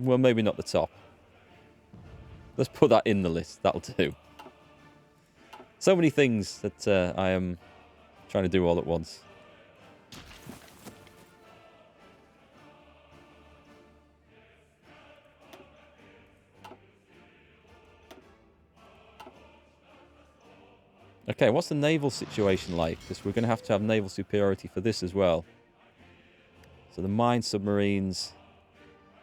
Well, maybe not the top. Let's put that in the list. That'll do. So many things that I am trying to do all at once. Okay, what's the naval situation like? Because we're going to have naval superiority for this as well. So the mine submarines...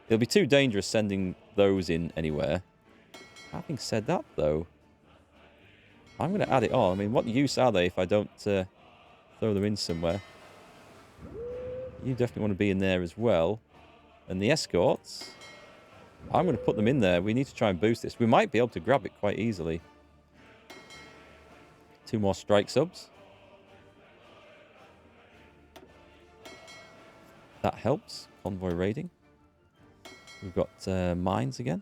It'll be too dangerous sending those in anywhere. Having said that, though, I'm going to add it on. I mean, what use are they if I don't throw them in somewhere? You definitely want to be in there as well. And the escorts, I'm going to put them in there. We need to try and boost this. We might be able to grab it quite easily. 2 more strike subs. That helps. Convoy raiding. We've got mines again.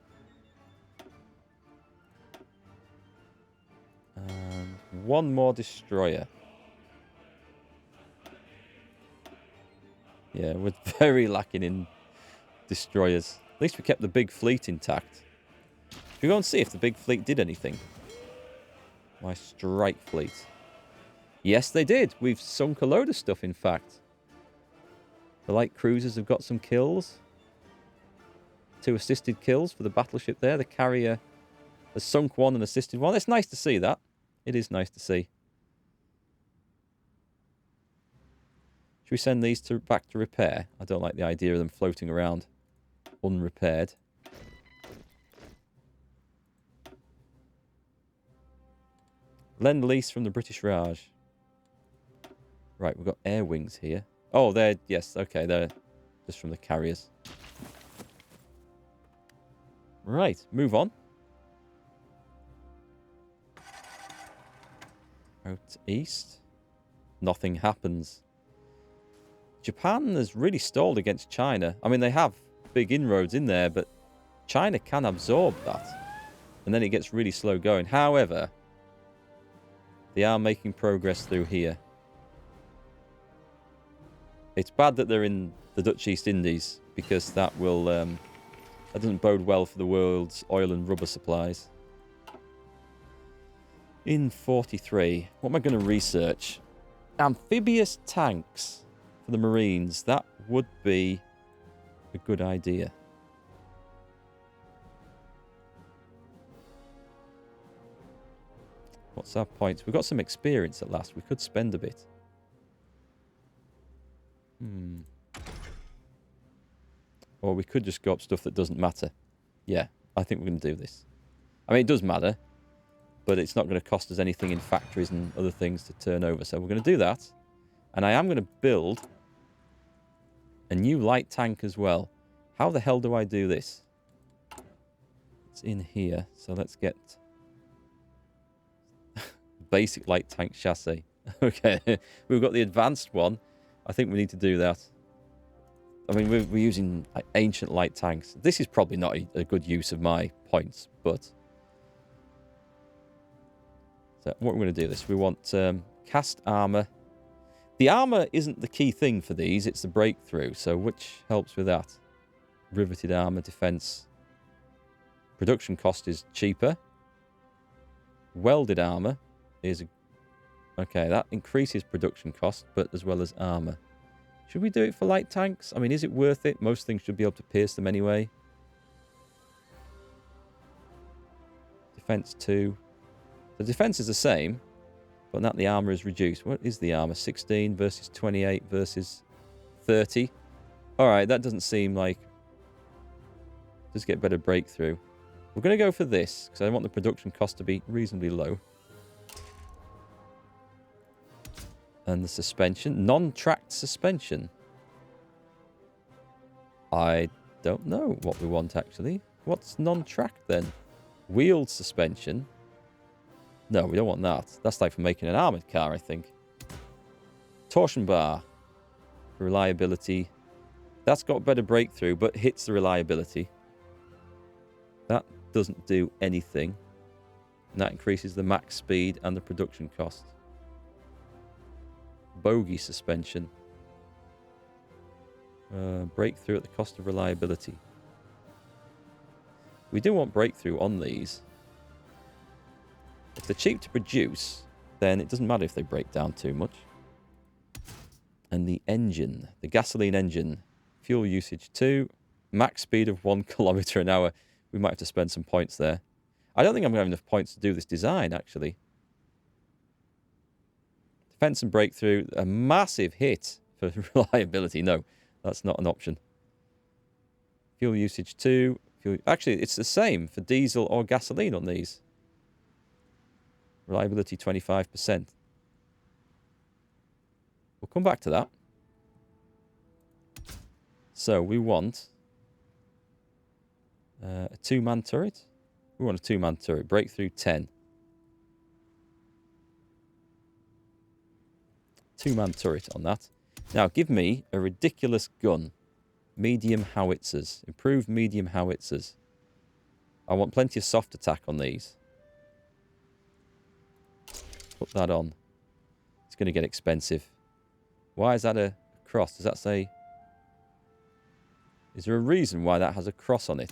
And 1 more destroyer. Yeah, we're very lacking in destroyers. At least we kept the big fleet intact. Should we go and see if the big fleet did anything? My strike fleet. Yes, they did. We've sunk a load of stuff, in fact. The light cruisers have got some kills. 2 assisted kills for the battleship there. The carrier has sunk 1 and assisted 1. It's nice to see that. It is nice to see. Should we send these back to repair? I don't like the idea of them floating around unrepaired. Lend-lease from the British Raj. Right, we've got air wings here. Oh, they're... Yes, okay, they're just from the carriers. Right, move on. Out east. Nothing happens. Japan has really stalled against China. I mean, they have big inroads in there, but China can absorb that. And then it gets really slow going. However, they are making progress through here. It's bad that they're in the Dutch East Indies, because that will... that doesn't bode well for the world's oil and rubber supplies. In 43, what am I going to research? Amphibious tanks for the Marines. That would be a good idea. What's our points? We've got some experience at last. We could spend a bit. Or we could just go up stuff that doesn't matter. Yeah, I think we're going to do this. I mean, it does matter, but it's not going to cost us anything in factories and other things to turn over. So we're going to do that. And I am going to build a new light tank as well. How the hell do I do this? It's in here. So let's get basic light tank chassis. Okay, we've got the advanced one. I think we need to do that. I mean, we're using like, ancient light tanks. This is probably not a good use of my points, but... So what we're going to do this. We want cast armor. The armor isn't the key thing for these. It's the breakthrough. So which helps with that? Riveted armor, defense. Production cost is cheaper. Welded armor is... Okay, that increases production cost, but as well as armor. Should we do it for light tanks? I mean, is it worth it? Most things should be able to pierce them anyway. Defense 2. The defense is the same, but not the armor is reduced. What is the armor? 16 versus 28 versus 30. All right, that doesn't seem like... Just get better breakthrough. We're going to go for this, because I want the production cost to be reasonably low. And the suspension. Non-tracked suspension. I don't know what we want, actually. What's non-tracked, then? Wheeled suspension. No, we don't want that. That's like for making an armoured car, I think. Torsion bar. Reliability. That's got better breakthrough, but hits the reliability. That doesn't do anything. And that increases the max speed and the production cost. Bogey suspension. Breakthrough at the cost of reliability. We do want breakthrough on these. If they're cheap to produce, then it doesn't matter if they break down too much. And the engine, the gasoline engine, fuel usage 2, max speed of 1 kilometre an hour. We might have to spend some points there. I don't think I'm going to have enough points to do this design, actually. Defense and breakthrough, a massive hit for reliability. No, that's not an option. Fuel usage 2. Actually, it's the same for diesel or gasoline on these. Reliability 25%. We'll come back to that. So we want a 2-man turret. We want a 2-man turret. Breakthrough 10. 2-man turret on that. Now give me a ridiculous gun. Medium howitzers. Improved medium howitzers. I want plenty of soft attack on these. Put that on. It's going to get expensive. Why is that a cross? Does that say... Is there a reason why that has a cross on it?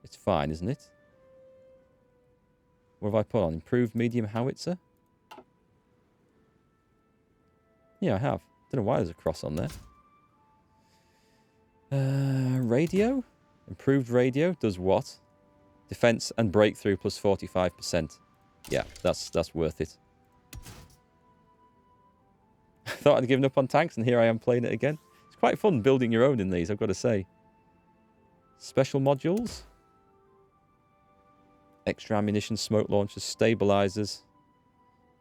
It's fine, isn't it? What have I put on? Improved medium howitzer? Yeah, I have. Don't know why there's a cross on there. Radio? Improved radio does what? Defense and breakthrough plus 45%. Yeah, that's worth it. I thought I'd given up on tanks, and here I am playing it again. It's quite fun building your own in these, I've got to say. Special modules. Extra ammunition, smoke launchers, stabilizers.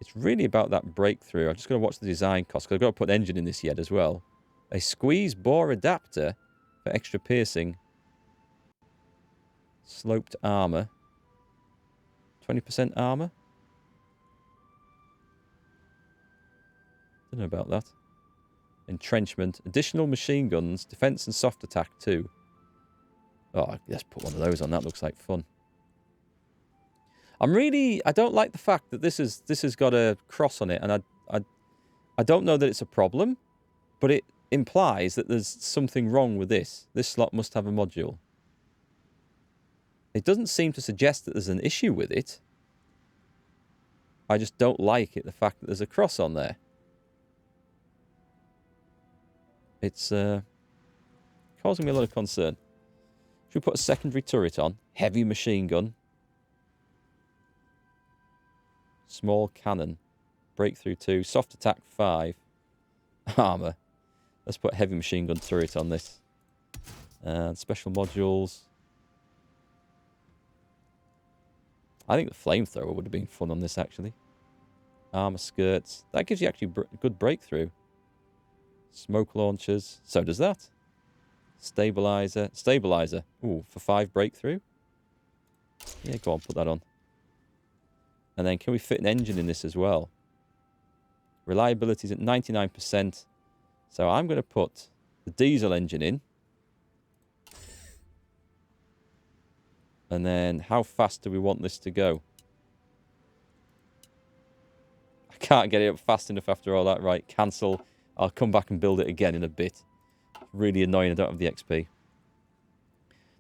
It's really about that breakthrough. I'm just going to watch the design cost, because I've got to put an engine in this yet as well. A squeeze bore adapter for extra piercing. Sloped armor. 20% armor. Don't know about that. Entrenchment. Additional machine guns. Defense and soft attack too. Oh, let's put one of those on. That looks like fun. I don't like the fact that this has got a cross on it, and I don't know that it's a problem, but it implies that there's something wrong with this. This slot must have a module. It doesn't seem to suggest that there's an issue with it. I just don't like it, the fact that there's a cross on there. It's causing me a lot of concern. Should we put a secondary turret on? Heavy machine gun. Small cannon. Breakthrough 2. Soft attack 5. Armor. Let's put heavy machine gun turret on this. And special modules. I think the flamethrower would have been fun on this, actually. Armor skirts. That gives you actually good breakthrough. Smoke launchers. So does that. Stabilizer. Stabilizer. Ooh, for 5 breakthrough. Yeah, go on, put that on. And then can we fit an engine in this as well? Reliability is at 99%. So I'm going to put the diesel engine in. And then how fast do we want this to go? I can't get it up fast enough after all that. Right, cancel. I'll come back and build it again in a bit. Really annoying I don't have the XP. Did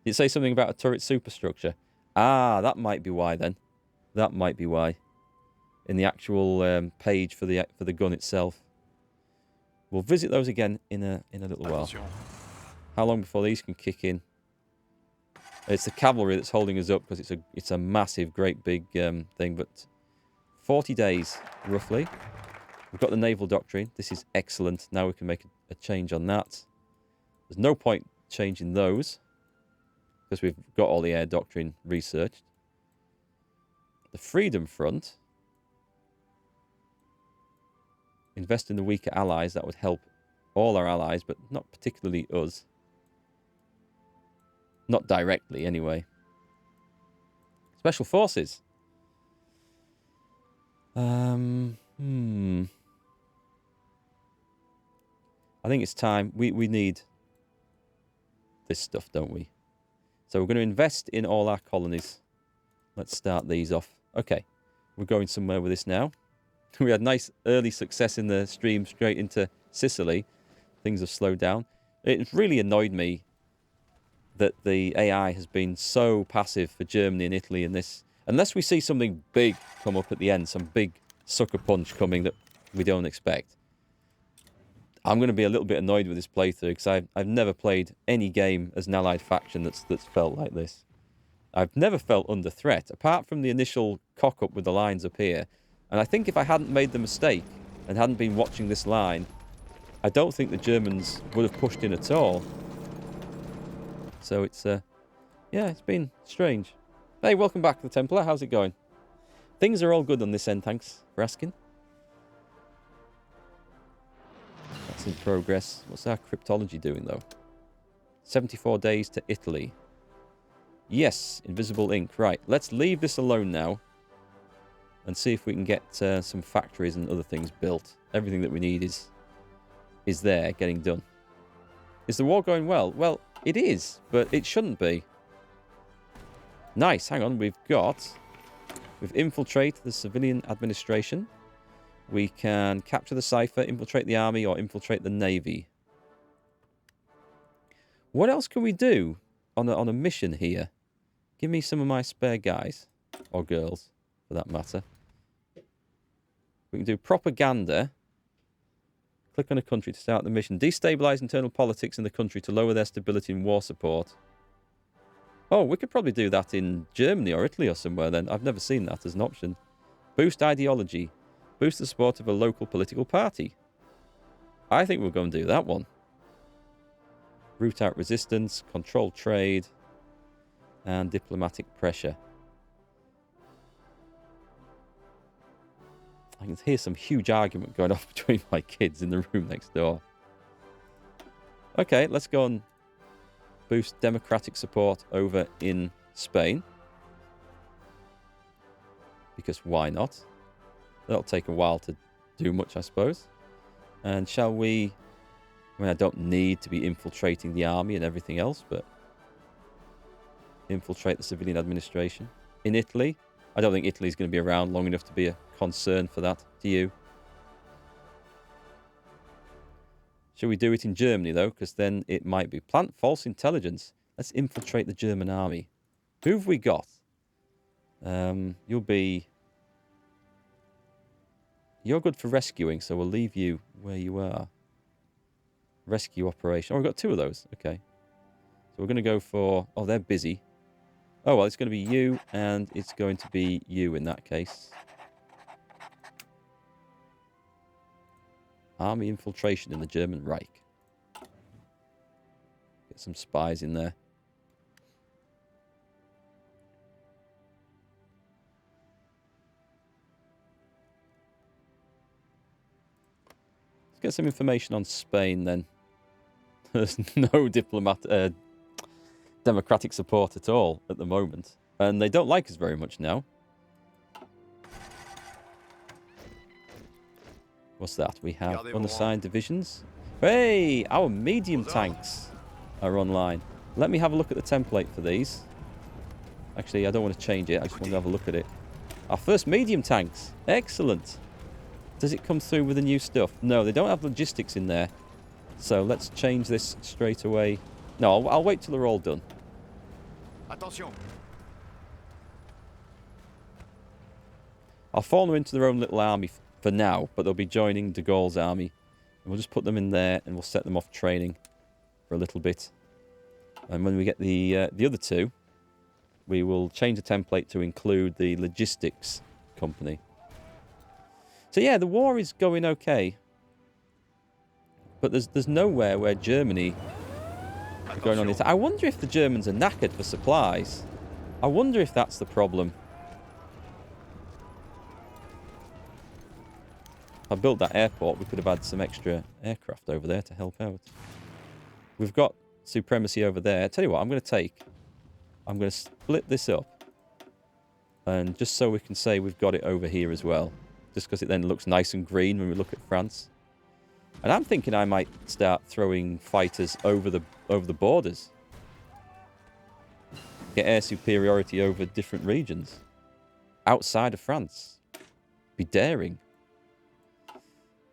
it say something about a turret superstructure? Ah, that might be why then. That might be why. In the actual page for the gun itself. We'll visit those again in a little while. How long before these can kick in? It's the cavalry that's holding us up because it's a massive, great big thing. But 40 days, roughly. We've got the naval doctrine. This is excellent. Now we can make a change on that. There's no point changing those because we've got all the air doctrine researched. The Freedom Front. Invest in the weaker allies. That would help all our allies, but not particularly us. Not directly, anyway. Special Forces. I think it's time. We need this stuff, don't we? So we're going to invest in all our colonies. Let's start these off. Okay, we're going somewhere with this now. We had nice early success in the stream straight into Sicily. Things have slowed down. It really annoyed me that the AI has been so passive for Germany and Italy in this. Unless we see something big come up at the end, some big sucker punch coming that we don't expect, I'm going to be a little bit annoyed with this playthrough because I've never played any game as an allied faction that's felt like this. I've never felt under threat, apart from the initial cock-up with the lines up here. And I think if I hadn't made the mistake and hadn't been watching this line, I don't think the Germans would have pushed in at all. So it's, yeah, it's been strange. Hey, welcome back to the Templar. How's it going? Things are all good on this end, thanks for asking. That's in progress. What's our cryptology doing, though? 74 days to Italy. Yes, invisible ink. Right, let's leave this alone now and see if we can get some factories and other things built. Everything that we need is there, getting done. Is the war going well? Well, it is, but it shouldn't be. Nice, hang on, we've infiltrated the civilian administration. We can capture the cipher, infiltrate the army, or infiltrate the navy. What else can we do on a mission here? Give me some of my spare guys, or girls, for that matter. We can do propaganda. Click on a country to start the mission. Destabilize internal politics in the country to lower their stability and war support. Oh, we could probably do that in Germany or Italy or somewhere then. I've never seen that as an option. Boost ideology. Boost the support of a local political party. I think we'll go and do that one. Root out resistance, control trade, and diplomatic pressure. I can hear some huge argument going off between my kids in the room next door. Okay, let's go and boost democratic support over in Spain. Because why not? That'll take a while to do much, I suppose. And shall we... I mean, I don't need to be infiltrating the army and everything else, but... infiltrate the civilian administration. In Italy, I don't think Italy's going to be around long enough to be a concern for that. Do you? Should we do it in Germany, though? Because then it might be. Plant false intelligence. Let's infiltrate the German army. Who have we got? You'll be... You're good for rescuing, so we'll leave you where you are. Rescue operation. Oh, we've got two of those. Okay. So we're going to go for... Oh, they're busy. Oh, well, it's going to be you, and it's going to be you in that case. Army infiltration in the German Reich. Get some spies in there. Let's get some information on Spain, then. There's no democratic support at all at the moment. And they don't like us very much now. What's that? We have unassigned divisions. Hey, our medium tanks are online. Let me have a look at the template for these. Actually, I don't want to change it. I just want to have a look at it. Our first medium tanks. Excellent. Does it come through with the new stuff? No, they don't have logistics in there. So let's change this straight away. No, I'll wait till they're all done. Attention. I'll form them into their own little army for now, but they'll be joining de Gaulle's army. And we'll just put them in there and we'll set them off training for a little bit. And when we get the other two, we will change the template to include the logistics company. So yeah, the war is going okay. But there's nowhere where Germany are going on it. I wonder if the Germans are knackered for supplies. I wonder if that's the problem. If I built that airport, we could have had some extra aircraft over there to help out. We've got supremacy over there. Tell you what, I'm going to split this up. And just so we can say we've got it over here as well. Just because it then looks nice and green when we look at France. And I'm thinking I might start throwing fighters over the borders. Get air superiority over different regions. Outside of France. Be daring.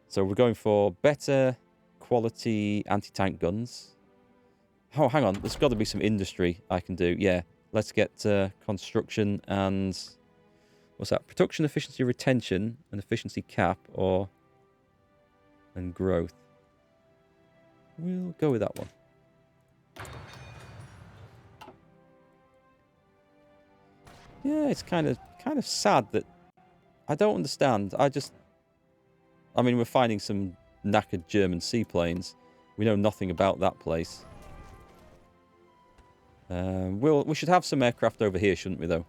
So we're going for better quality anti-tank guns. Oh, hang on. There's got to be some industry I can do. Yeah. Let's get construction and... What's that? Production, efficiency, retention, and efficiency cap, or... And growth. We'll go with that one. Yeah, it's kind of sad that... I don't understand. I mean, we're finding some knackered German seaplanes. We know nothing about that place. We should have some aircraft over here, shouldn't we, though?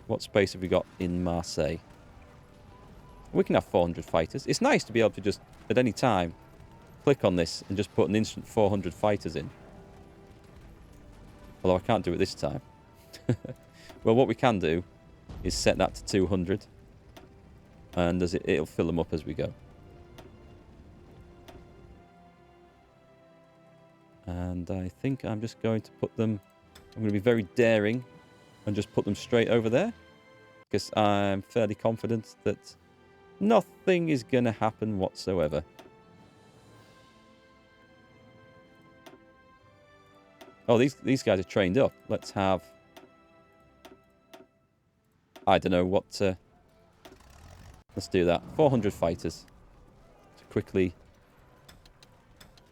What space have we got in Marseille? We can have 400 fighters. It's nice to be able to just, at any time, click on this and just put an instant 400 fighters in. Although I can't do it this time. Well, what we can do is set that to 200. And it'll fill them up as we go. And I think I'm just going to put them... I'm going to be very daring and just put them straight over there. Because I'm fairly confident that nothing is going to happen whatsoever. Oh, these guys are trained up. Let's have... I don't know what... let's do that. 400 fighters. To quickly...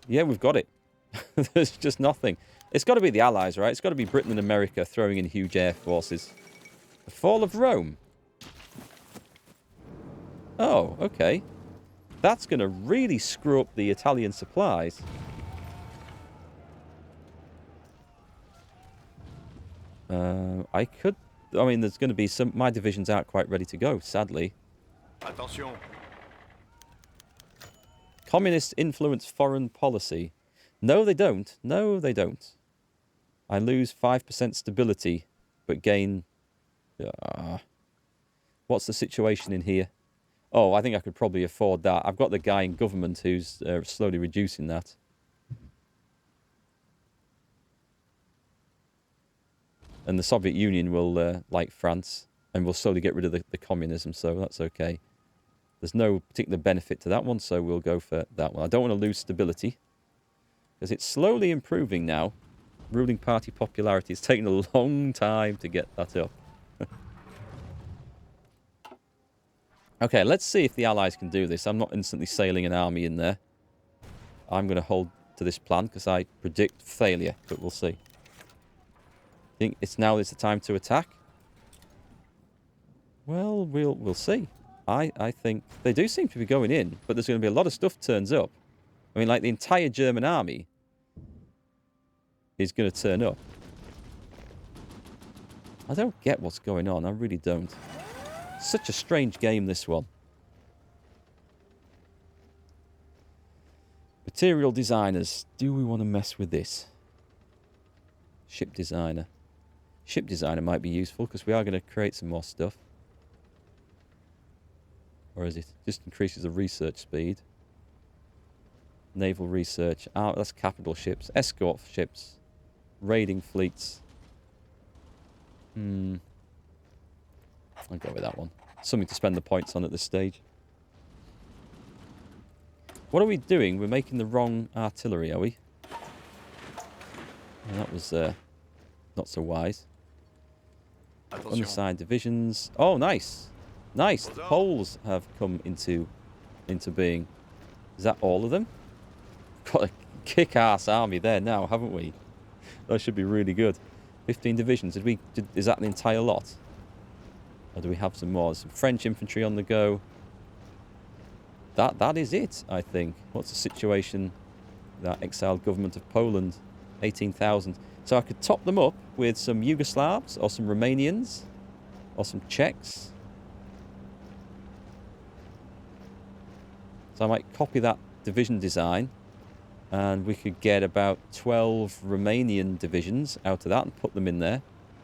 Yeah, we've got it. There's just nothing. It's got to be the Allies, right? It's got to be Britain and America throwing in huge air forces. The fall of Rome. Oh, okay. That's going to really screw up the Italian supplies. I mean, there's going to be some... My divisions aren't quite ready to go, sadly. Attention. Communists influence foreign policy. No, they don't. No, they don't. I lose 5% stability, but gain... what's the situation in here? Oh, I think I could probably afford that. I've got the guy in government who's slowly reducing that. And the Soviet Union will, like France, and will slowly get rid of the communism, so that's okay. There's no particular benefit to that one, so we'll go for that one. I don't want to lose stability, because it's slowly improving now. Ruling party popularity. It's taken a long time to get that up. Okay, let's see if the Allies can do this. I'm not instantly sailing an army in there. I'm going to hold to this plan, because I predict failure, but we'll see. Think it's now is the time to attack? Well, we'll see. I think they do seem to be going in, but there's going to be a lot of stuff turns up. I mean, like the entire German army is going to turn up. I don't get what's going on. I really don't. Such a strange game, this one. Material designers. Do we want to mess with this? Ship designer. Ship designer might be useful because we are going to create some more stuff. Or is it? Just increases the research speed. Naval research. Oh, that's capital ships. Escort ships. Raiding fleets. I'll go with that one. Something to spend the points on at this stage. What are we doing? We're making the wrong artillery, are we? Well, that was not so wise. Underside divisions. Oh, nice. Nice. The Poles have come into being. Is that all of them? Got a kick-ass army there now, haven't we? That should be really good. 15 divisions. Is that the entire lot? Or do we have some more? Some French infantry on the go. That is it, I think. What's the situation? That exiled government of Poland. 18,000. So I could top them up with some Yugoslavs or some Romanians or some Czechs. So I might copy that division design and we could get about 12 Romanian divisions out of that and put them in there.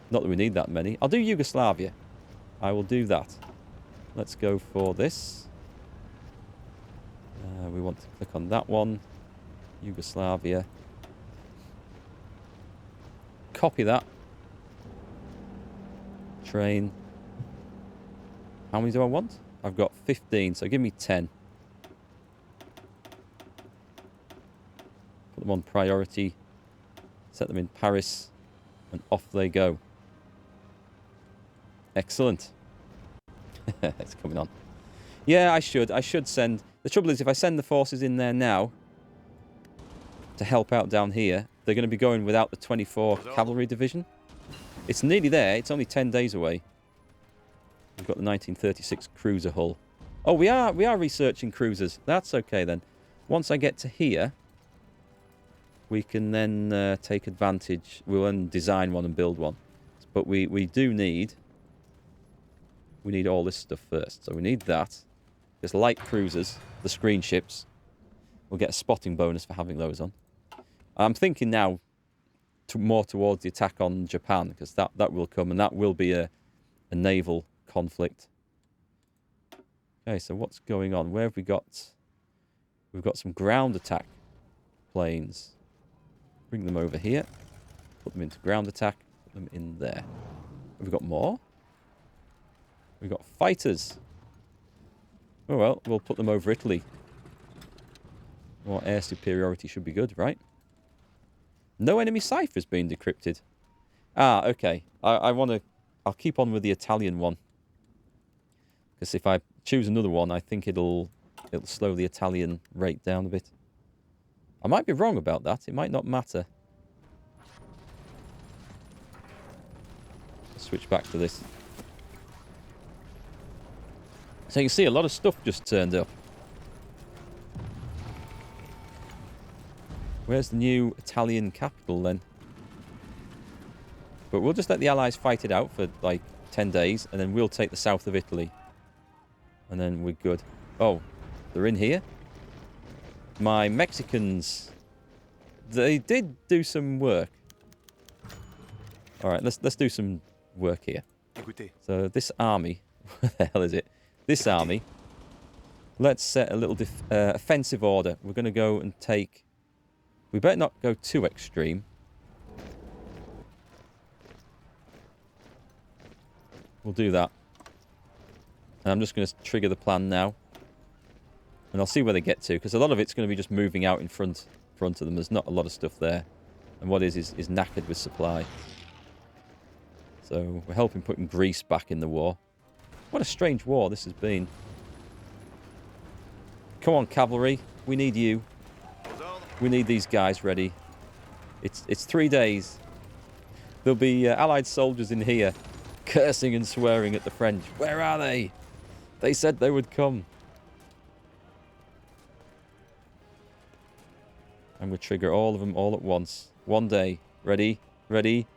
Not that we need that many. I'll do Yugoslavia. I will do that. Let's go for this. We want to click on that one. Yugoslavia. Copy that. Train. How many do I want? I've got 15, so give me 10. Put them on priority. Set them in Paris, and off they go. Excellent. It's coming on. Yeah, I should send... The trouble is, if I send the forces in there now to help out down here, they're going to be going without the 24 Cavalry Division. It's nearly there. It's only 10 days away. We've got the 1936 cruiser hull. Oh, we are researching cruisers. That's okay then. Once I get to here, we can then take advantage. We'll then design one and build one. But we do need... We need all this stuff first. So we need that. There's light cruisers, the screen ships. We'll get a spotting bonus for having those on. I'm thinking now more towards the attack on Japan, because that will come, and that will be a naval conflict. Okay, so what's going on? Where have we got... We've got some ground attack planes. Bring them over here. Put them into ground attack. Put them in there. Have we got more? We've got fighters. Oh well, we'll put them over Italy. More air superiority should be good, right? No enemy ciphers being decrypted. Ah, okay. I'll keep on with the Italian one. Because if I choose another one, I think it'll slow the Italian rate down a bit. I might be wrong about that. It might not matter. Let's switch back to this. So you can see a lot of stuff just turned up. Where's the new Italian capital then? But we'll just let the Allies fight it out for like 10 days, and then we'll take the south of Italy. And then we're good. Oh, they're in here? My Mexicans, they did do some work. Alright, let's do some work here. So this army, what the hell is it? This army, let's set a little offensive order. We're going to go and take... We better not go too extreme. We'll do that. And I'm just going to trigger the plan now. And I'll see where they get to, because a lot of it's going to be just moving out in front of them. There's not a lot of stuff there. And what is knackered with supply. So we're helping putting Greece back in the war. What a strange war this has been. Come on, cavalry. We need you. We need these guys ready. It's 3 days. There'll be Allied soldiers in here cursing and swearing at the French. Where are they? They said they would come. I'm going to trigger all of them all at once. 1 day. Ready? Ready?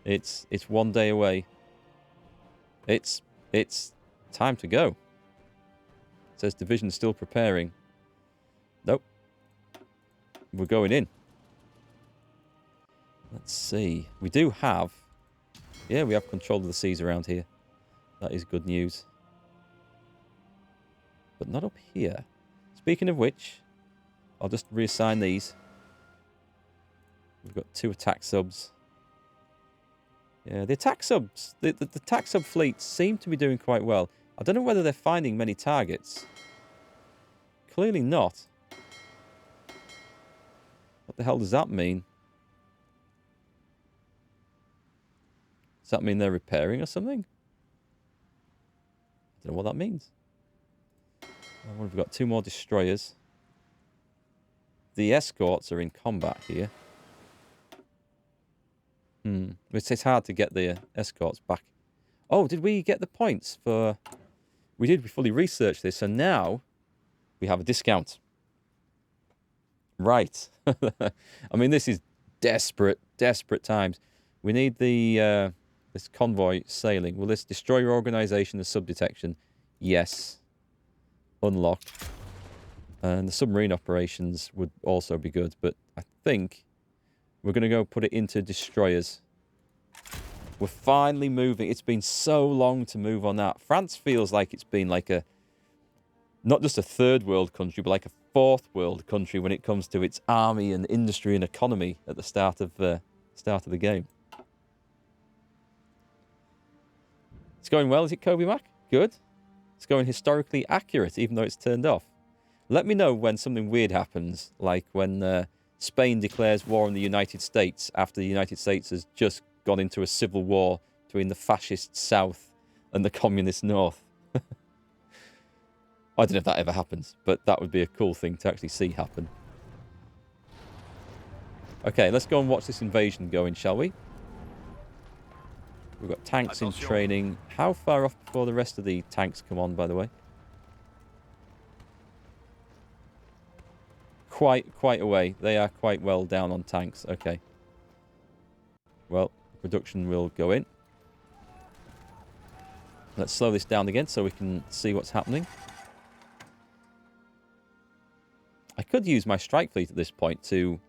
It's 1 day away. It's time to go. It says division still preparing. Nope. We're going in. Let's see. We do have... Yeah, we have control of the seas around here. That is good news. But not up here. Speaking of which, I'll just reassign these. We've got 2 attack subs. Yeah, the attack subs, the attack sub fleets seem to be doing quite well. I don't know whether they're finding many targets. Clearly not. What the hell does that mean? Does that mean they're repairing or something? I don't know what that means. What have we got? 2 more destroyers. The escorts are in combat here. It's hard to get the escorts back. Oh, did we get the points for... We did. We fully researched this. So now we have a discount. Right. I mean, this is desperate times. We need the this convoy sailing. Will this destroy your organization and sub-detection? Yes. Unlock. And the submarine operations would also be good. But I think we're going to go put it into destroyers. We're finally moving. It's been so long to move on that. France feels like it's been like a... Not just a third world country, but like a fourth world country when it comes to its army and industry and economy at the start of the game. It's going well, is it, Kobe Mac? Good. It's going historically accurate, even though it's turned off. Let me know when something weird happens, like when Spain declares war on the United States after the United States has just gone into a civil war between the fascist South and the communist North. I don't know if that ever happens, but that would be a cool thing to actually see happen. Okay, let's go and watch this invasion going, shall we? We've got tanks in training. How far off before the rest of the tanks come on, by the way? Quite away. They are quite well down on tanks. Okay. Well, production will go in. Let's slow this down again so we can see what's happening. I could use my strike fleet at this point to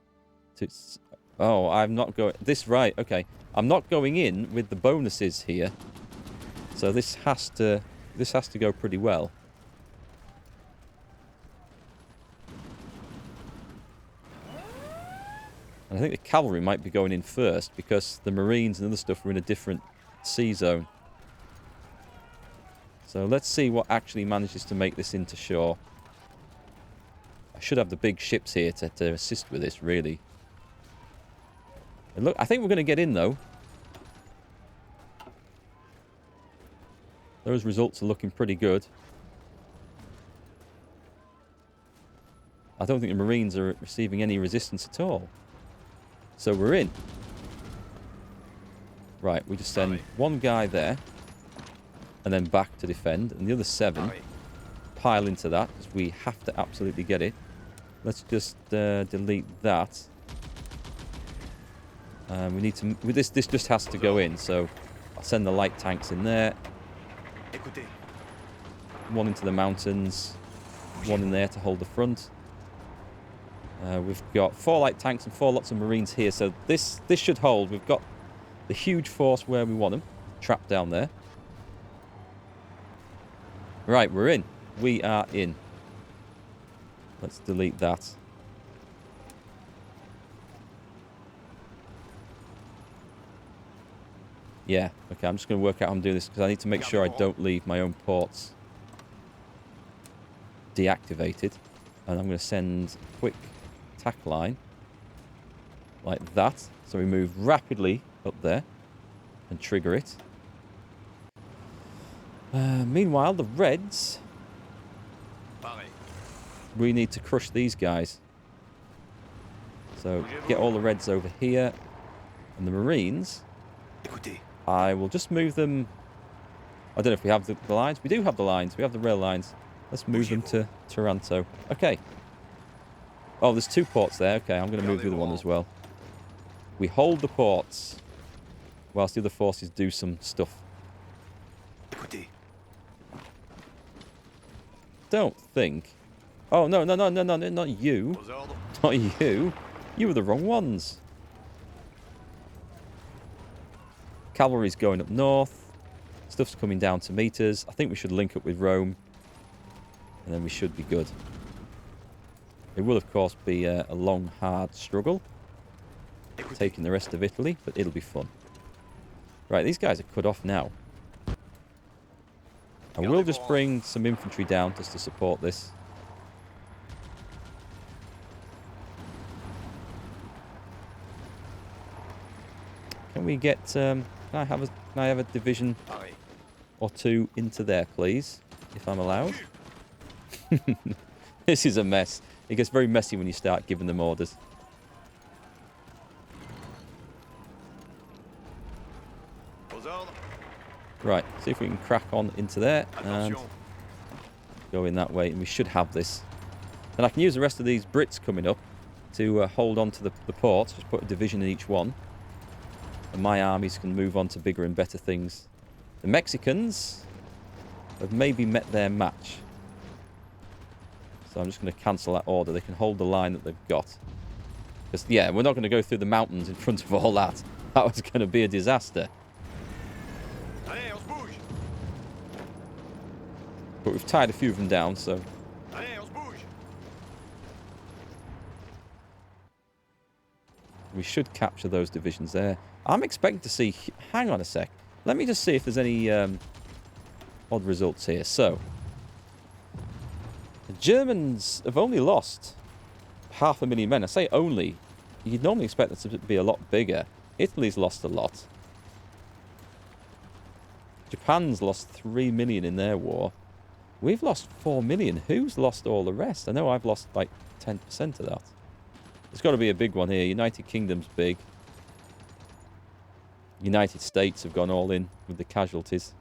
oh, I'm not going... This, right, okay. I'm not going in with the bonuses here. So this has to go pretty well. And I think the cavalry might be going in first because the Marines and other stuff are in a different sea zone. So let's see what actually manages to make this into shore. I should have the big ships here to assist with this, really. And look, I think we're going to get in, though. Those results are looking pretty good. I don't think the Marines are receiving any resistance at all. So we're in. Right, we just send one guy there. And then back to defend. And the other 7 pile into that, because we have to absolutely get it. Let's just delete that. We need to... This just has to go in, so I'll send the light tanks in there. One into the mountains. One in there to hold the front. We've got 4 light tanks and 4 lots of Marines here, so this should hold. We've got the huge force where we want them, trapped down there. Right, we're in. We are in. Let's delete that. Yeah, okay, I'm just going to work out how I'm doing this because I need to make sure I don't leave my own ports deactivated. And I'm going to send a quick attack line like that. So we move rapidly up there and trigger it. Meanwhile, the Reds... We need to crush these guys. So get all the Reds over here. And the Marines... I will just move them... I don't know if we have the lines. We do have the lines. We have the rail lines. Let's move them to Taranto. Okay. Oh, there's 2 ports there. Okay, I'm going to move the other one as well. We hold the ports whilst the other forces do some stuff. Don't think... Oh, no, not you. Not you. You were the wrong ones. Cavalry's going up north. Stuff's coming down to meet us. I think we should link up with Rome. And then we should be good. It will, of course, be a long, hard struggle. Taking the rest of Italy, but it'll be fun. Right, these guys are cut off now. I will just bring some infantry down just to support this. Can we get... Can I have a division or 2 into there, please? If I'm allowed. This is a mess. It gets very messy when you start giving them orders. Right, see if we can crack on into there and go in that way, and we should have this. And I can use the rest of these Brits coming up to hold on to the ports. Just put a division in each one. And my armies can move on to bigger and better things. The Mexicans have maybe met their match. So I'm just going to cancel that order. They can hold the line that they've got. Because, yeah, we're not going to go through the mountains in front of all that. That was going to be a disaster. But we've tied a few of them down, so... We should capture those divisions there. I'm expecting to see... Hang on a sec. Let me just see if there's any odd results here. So, the Germans have only lost 500,000 men. I say only. You'd normally expect it to be a lot bigger. Italy's lost a lot. Japan's lost 3 million in their war. We've lost 4 million. Who's lost all the rest? I know I've lost like 10% of that. There's got to be a big one here. United Kingdom's big. United States have gone all in with the casualties.